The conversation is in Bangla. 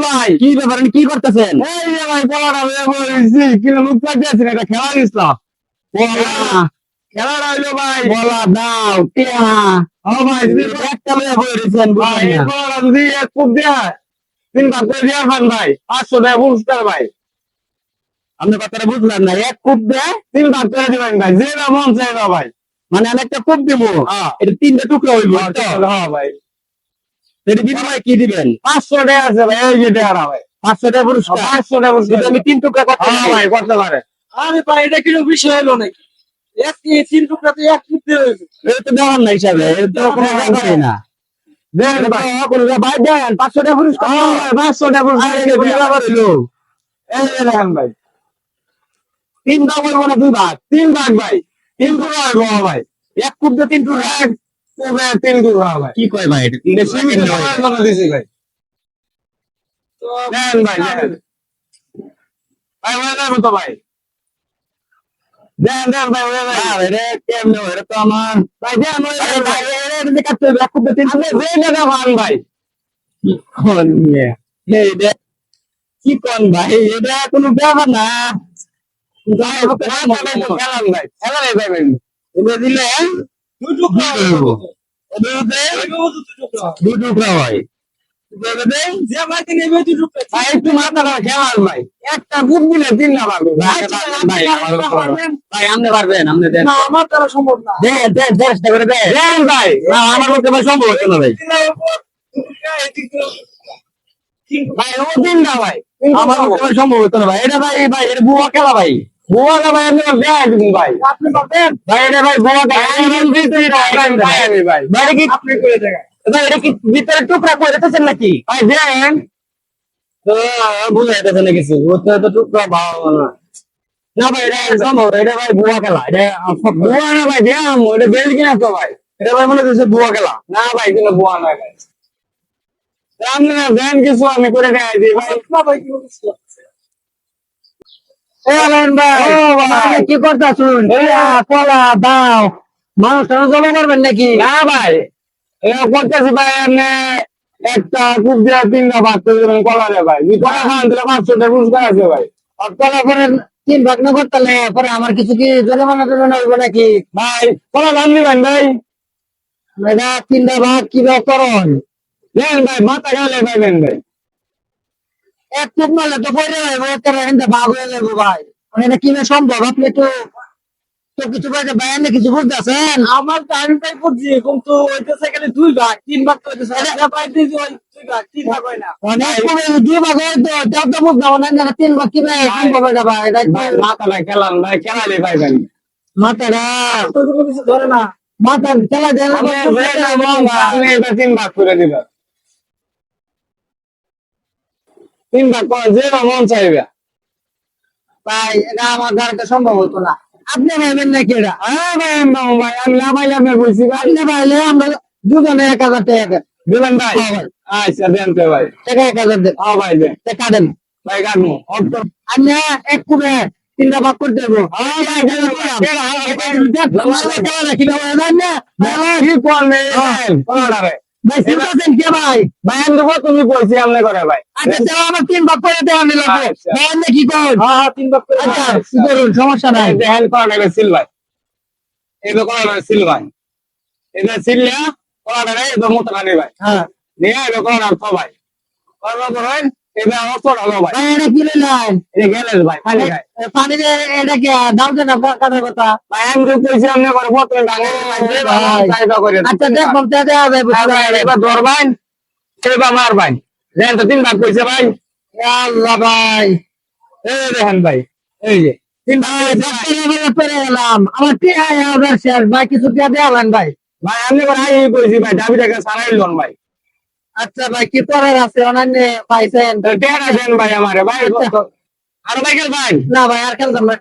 ভাই কি ব্যাপার কি করতেছেন? এই যে ভাই বলাটা কিলো মুখ পাঠিয়েছেন এটা খেলা দিছিলাম খেলাটা হইলো ভাই বলা দাও টিয়া ভাই একটা মেয়ে বলেছেন ভাই এই বলাটা যদি এক কুপ দেয় 3 ভাগ করে দিয়ে খান ভাই 500 টাকা পুরস্কার ভাই আপনি কথাটা বুঝলেন না, এক কূপ দেয় 3 ভাগ করে দিবেন ভাই যে না মন চাই না ভাই মানে আমি একটা কূপ দিব, এটা 3টা টুকরো হইব। হ্যাঁ ভাই এটা বিনিময়ে কি দিবেন? 500 টাকা আছে ভাই এই যে টাকা ভাই 500 টাকা পুরস্কার। 500 টাকা পুরস্কার যদি আমি 3 টুকরা করতে হ্যাঁ ভাই করতে পারে আরে ভাই এটা কিরকম বিষয় হলো নাকি? এক তিন টুকরাতে এক ফুট হয়েছে। এটা তো দেওয়ার না হিসাবে, এটা তো কোনো ব্যাপারই না। দেন এটা ভাই তো কোনো ভাই দেন 500 টাকা পুরস্কার। হ্যাঁ ভাই 500 টাকা পুরস্কার আরে এটা কোনো ব্যাপার হইলো? এই যে দেখেন ভাই 3 ভাগ হইব না 2 ভাগ? 3 ভাগ ভাই 3 টুকরা হইব ভাই এক কূপ দিয়ে 3 টুকরা। এক কুপে 3 টুকরা ভাই কি কয় ভাই এটা? এটা সীমিত সময়ের জন্য দিছি ভাই তো দেন ভাই দেন ভাই হয়ে যাবে তো ভাই দেন দেন ভাই হয়ে যাবে এটা কেমনে হয়? এটা তো আমার ভাই দেন হয়ে আরে যাবে ভাই ভাই এটা দিকে কাটতে হবে, এক কূপ দিয়ে 3 আপনি টুকরা। যে টাকা পান ভাই কোন নিয়ে? এই যে কি কোন ভাই, এটা কোনো ব্যাপার না। ভাই খেলাম ভাই খেলারে যাবেন এটা দিলে দুই টুকরা কি করবো? হবে। এইভাবে দুই টুকরা হবে। 2 টুকরা হয়। যে মাকে নেবে দুই টুকরা। ভাই একটু মাথাটা খেলান ভাই একটা বুক দিলে 3 না পারবে ভাই ভাই ভাই আপনি পারবেন, আপনি দেন। না আমার দ্বারা সম্ভব না। দেন দেন চেষ্টা করে দেন। দেন ভাই না আমার পক্ষে ভাই সম্ভব হচ্ছে না ভাই। ভাই ও 3 না ভাই আমার পক্ষে ভাই সম্ভব হচ্ছে না ভাই। এটা ভাই ভাই এটা বুয়া খেলা ভাই। বুয়াটা ভাই আপনি দেন দিন ভাই আপনি পাবেন। ভাই এটা ভাই বুয়া খেলা। আমি ভাই ভাই এটা কি আপনি করে দেখান। ভাই এটা কি ভিতরে টুকরা করে দিতেছেন নাকি? ভাই দেন তো বুঝে যেতেছে না কিছু, ওতে তো টুকরা ভালো না। না ভাই এটা সম্ভব, এটা ভাই বুয়া খেলা। এটা বুয়া না ভাই দেন ওটা বেল কিনা তো ভাই এটা ভাই মনে হচ্ছে বুয়া খেলা। না ভাই কিন্তু বুয়া না ভাই আপনি না দেন কিছু আমি করে দেখাই দিই ভাই না ভাই কি বলছিস? এলেন ভাই ও ভাই কি করতেছুন? কলা দাও, মানুষ জমা করবেন নাকি? না ভাই এটা করতেছি ভাই আপনি একটা কুপ দিয়ে 3টা ভাগ করে দেবেন কলারে ভাই যদি কলা খান তাহলে 500 টাকা পুরস্কার আছে ভাই আর কলা করে 3 ভাগ না করতে পরে আমার কিছু কি জরিমানা টরিমানা হইব নাকি? ভাই কলা ধান দিবেন ভাই এটা 3টা ভাগ কিভাবে করন? দেন ভাই মাথা গেলে পাইবেন ভাই এক টুক মারলে তো পরে যাবো, ভাগ হয়ে যাবো ভাই। মানে এটা কিভাবে সম্ভব? আপনি তো কিছু বাইরে কিছু বুঝতেছেন? আমার টাইমটাই বুঝছি কিন্তু হইতেছে এখানে দুই ভাগ তিন ভাগ তো হইতেছে এটা পাইতে ওই দুই ভাগ তিন ভাগ হয় না। অনেক 2 ভাগ হয় তো, তাও তো বুঝতাম না 3 ভাগ কিভাবে সম্ভব এটা ভাই? এটা ভাই মাথাটা খেলান ভাই খেলালে পাইবেন মাথাটা তো কোনো কিছু ধরে না। মাথা চালা দেন। আপনি এটা 3 ভাগ করে দিবেন 3 ভাগ করে যে মন চাইবে ভাই এটা আমার দ্বারা তো সম্ভব হতো না। আপনি ভাইবেন নাকি এটা? হ্যাঁ ভাই ভাই আমি না পাইলে আপনার বলছি ভাই আপনি ভাইলে আমরা দুজনে 1000 টাকা দেন। দিবেন ভাই হ্যাঁ ভাই, আচ্ছা দেন তো ভাই টাকা 1000 দেন। হ্যাঁ ভাই দেন টাকা দেন। ভাই কাটবো আপনি এক কুবে 3টা ভাগ করে দেবো। হ্যাঁ ভাই কি ভাই জানেন না? কি করলে কোনটারে ভাই চিন্তাছেন কে ভাই? ভাই আমি তো তুমি বলছি আমনে করে ভাই আচ্ছা যাও আমার 3 ভাগ করে দেওয়া নিল। আচ্ছা। ভাই আপনি কি করেন? হ্যাঁ হ্যাঁ তিন ভাগ করে দাও। আচ্ছা কি করুন, সমস্যা নাই। দেখেন কোনটা সিল ভাই এটা কোনটা সিল ভাই এটা সিললা কোনটা রে এটা মোটা নেই ভাই হ্যাঁ নিয়ে এটা কোনটা তো ভাই কোনটা ধরেন এটা অত হলো ভাই ভাই এটা কি লইলেন? এটা গেলেন ভাই পানি খায় পানি এটা কি দাও দেন কাটার কথা? ভাই আমি তো কইছি আমনে করে বোতল ডাঙে ভাই ভাই। চাইবা করে আচ্ছা দেখুন দেওয়া যাবে এবার ধরবেন এবার মারবেন দেন তো 3 ভাগ কইছে ভাই আল্লাহ ভাই। এই দেখেন ভাই এই যে 3 ভাগ ভাই কইছে ভাই। পেরে গেলাম আমার 3000 শেয়ার ভাই, কিছু দিয়ে দেওয়ালেন ভাই। ভাই আমি করে আই কইছি ভাই দাবিটাকে সারাই লন ভাই আচ্ছা ভাই কি করার আছে অনন্য পাইছেন? টেরা দেন ভাই আমারে ভাই আরো ভাই গেল ভাই না ভাই আর খেলতাম না।